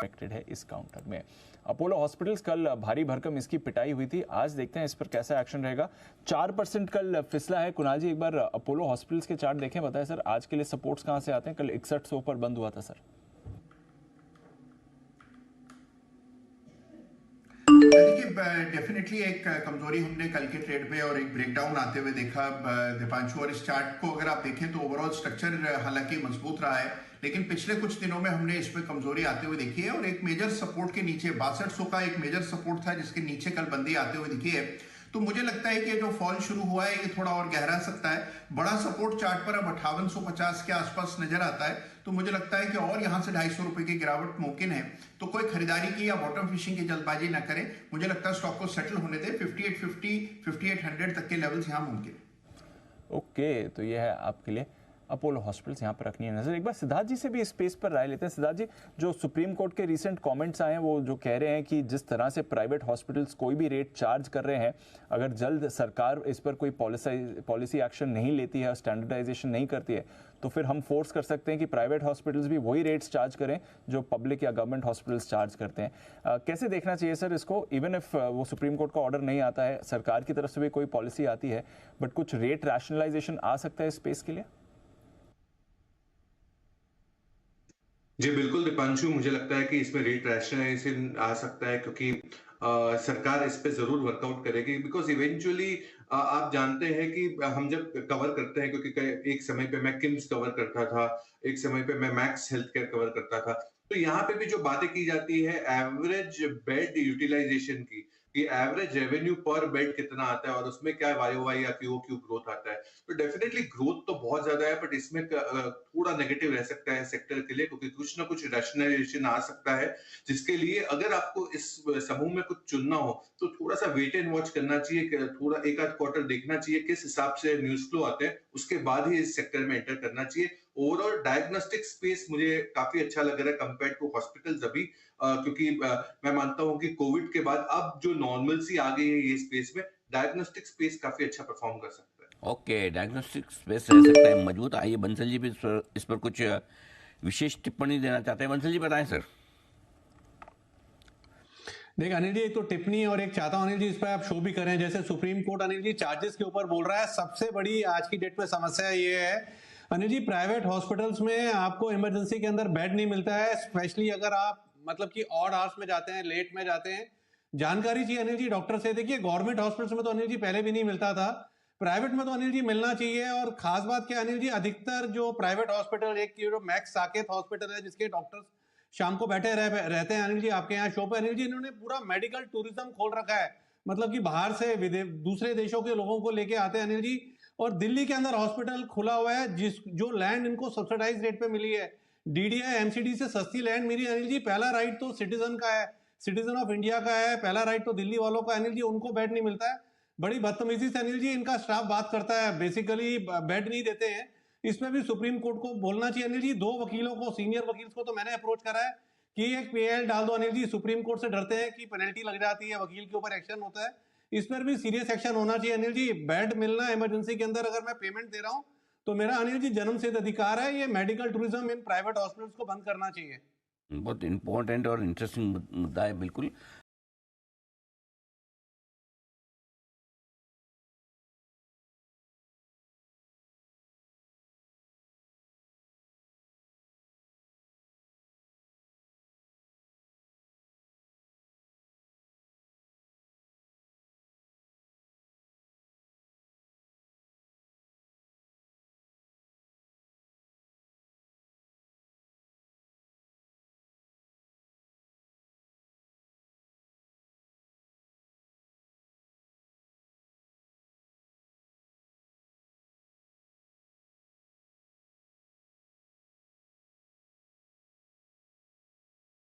Expected है इस counter में। अपोलो हॉस्पिटल्स कल भारी भरकम इसकी पिटाई हुई थी, आज देखते हैं इस पर कैसा एक्शन रहेगा। 4% कल फिसला है। कुणाल जी एक बार अपोलो हॉस्पिटल्स के चार्ट देखें, बताएं सर आज के लिए सपोर्ट्स कहां से आते हैं। कल 6100 पर बंद हुआ था सर। देखिए डेफिनेटली एक कमजोरी हमने कल के ट्रेड में और एक ब्रेकडाउन आते हुए देखा दीपांशु, और इस चार्ट को अगर आप देखें तो ओवरऑल स्ट्रक्चर हालांकि मजबूत रहा है, लेकिन पिछले कुछ दिनों में हमने इसमें कमजोरी आते हुए देखी है और एक मेजर सपोर्ट के नीचे 6200 का एक मेजर सपोर्ट था जिसके नीचे कल बंदी आते हुए दिखी है। तो मुझे लगता है कि जो फॉल शुरू हुआ है ये थोड़ा और गहरा सकता है। बड़ा सपोर्ट चार्ट पर अब 5850 के आसपास नजर आता है, तो मुझे लगता है कि और यहां से 250 रुपए की गिरावट मुमकिन है। तो कोई खरीदारी की या बॉटम फिशिंग की जल्दबाजी ना करें, मुझे लगता है स्टॉक को सेटल होने दे। 5850 5800 तक के लेवल्स यहां मुमकिन है। ओके, तो ये है आपके लिए अपोलो हॉस्पिटल्स, यहाँ पर रखनी है नजर। एक बार सिद्धार्थ जी से भी इस स्पेस पर राय लेते हैं। सिद्धार्थ जी, जो सुप्रीम कोर्ट के रिसेंट कमेंट्स आए हैं वो जो कह रहे हैं कि जिस तरह से प्राइवेट हॉस्पिटल्स कोई भी रेट चार्ज कर रहे हैं, अगर जल्द सरकार इस पर कोई पॉलिसी एक्शन नहीं लेती है, स्टैंडर्डाइजेशन नहीं करती है, तो फिर हम फोर्स कर सकते हैं कि प्राइवेट हॉस्पिटल्स भी वही रेट्स चार्ज करें जो पब्लिक या गवर्नमेंट हॉस्पिटल्स चार्ज करते हैं। कैसे देखना चाहिए सर इसको? इवन इफ वो सुप्रीम कोर्ट का ऑर्डर नहीं आता है, सरकार की तरफ से भी कोई पॉलिसी आती है, बट कुछ रेट रैशनलाइजेशन आ सकता है इस स्पेस के लिए? जी बिल्कुल दीपांशु, मुझे लगता है कि इसमें रेट रैशनलाइजेशन आ सकता है क्योंकि सरकार इस पे जरूर वर्कआउट करेगी, बिकॉज इवेंचुअली आप जानते हैं कि हम जब कवर करते हैं, क्योंकि एक समय पे मैं किम्स कवर करता था, एक समय पे मैं मैक्स हेल्थ केयर कवर करता था, तो यहाँ पे भी जो बातें की जाती है एवरेज बेड यूटिलाइजेशन की, कि एवरेज रेवेन्यू पर बेड कितना आता है और उसमें क्या वाई या क्यू ग्रोथ आता है, तो डेफिनेटली ग्रोथ तो बहुत ज्यादा है, बट इसमें थोड़ा नेगेटिव रह सकता है सेक्टर के लिए, क्योंकि कुछ ना कुछ रैशनलाइजेशन आ सकता है, जिसके लिए अगर आपको इस समूह में कुछ चुनना हो तो थोड़ा सा वेट एंड वॉच करना चाहिए, थोड़ा एक आध क्वार्टर देखना चाहिए किस हिसाब से न्यूज फ्लो आते हैं, उसके बाद ही इस सेक्टर में एंटर करना चाहिए। ओवरऑल डायग्नोस्टिक स्पेस मुझे काफी अच्छा लग रहा है कंपेयर टू हॉस्पिटल्स अभी, क्योंकि मैं मानता हूं कि कोविड के बाद अब जो नॉर्मलसी आ गई है ये स्पेस में, डायग्नोस्टिक स्पेस काफी अच्छा परफॉर्म कर सकता है। ओके, डायग्नोस्टिक स्पेस रह सकता है मजबूत। आइए बंसल जी भी इस पर कुछ विशेष टिप्पणी देना चाहते हैं। बंसल जी बताएं सर। देख अनिल जी, एक तो टिप्पणी और एक चाहता हूं अनिल जी इस पर आप शो भी करें। जैसे supreme court Anil ji charges के ऊपर बोल रहा है, सबसे बड़ी आज की डेट में समस्या ये है अनिल जी, प्राइवेट हॉस्पिटल्स में आपको इमरजेंसी के अंदर बेड नहीं मिलता है, स्पेशली अगर आप मतलब कि ऑड आवर्स में जाते हैं, लेट में जाते हैं। जानकारी चाहिए अनिल जी डॉक्टर से। देखिए गवर्नमेंट हॉस्पिटल्स में तो अनिल जी पहले भी नहीं मिलता था, प्राइवेट में तो अनिल जी मिलना चाहिए। और खास बात क्या अनिल जी, अधिकतर जो प्राइवेट हॉस्पिटल, एक जो मैक्स साकेत हॉस्पिटल है जिसके डॉक्टर्स शाम को बैठे रहते हैं अनिल जी आपके यहाँ शो पे अनिल जी, इन्होंने पूरा मेडिकल टूरिज्म खोल रखा है, मतलब कि बाहर से दूसरे देशों के लोगों को लेके आते हैं अनिल जी। और दिल्ली के अंदर हॉस्पिटल खुला हुआ है, जो लैंड इनको सब्सिडाइज रेट पे मिली है, डीडीआई एमसीडी से सस्ती लैंड मिली अनिल जी। पहला राइट तो सिटीजन का है, सिटीजन ऑफ इंडिया का है, पहला राइट तो दिल्ली वालों का अनिल जी, उनको बेड नहीं मिलता है। बड़ी बदतमीजी से अनिल जी इनका स्टाफ बात करता है, बेसिकली बेड नहीं देते हैं। इसमें भी सुप्रीम कोर्ट को बोलना चाहिए अनिल जी। 2 वकीलों को, सीनियर वकील को तो मैंने अप्रोच करा है कि एक पीएल डाल दो अनिल जी। सुप्रीम कोर्ट से डरते हैं कि पेनल्टी लग जाती है, वकील के ऊपर एक्शन होता है, इस पर भी सीरियस एक्शन होना चाहिए अनिल जी। बेड मिलना इमरजेंसी के अंदर, अगर मैं पेमेंट दे रहा हूं तो मेरा अनिल जी जन्म सिद्ध अधिकार है, ये medical tourism in private hospitals को बंद करना चाहिए। बहुत इंपॉर्टेंट और इंटरेस्टिंग मुद्दा है बिल्कुल।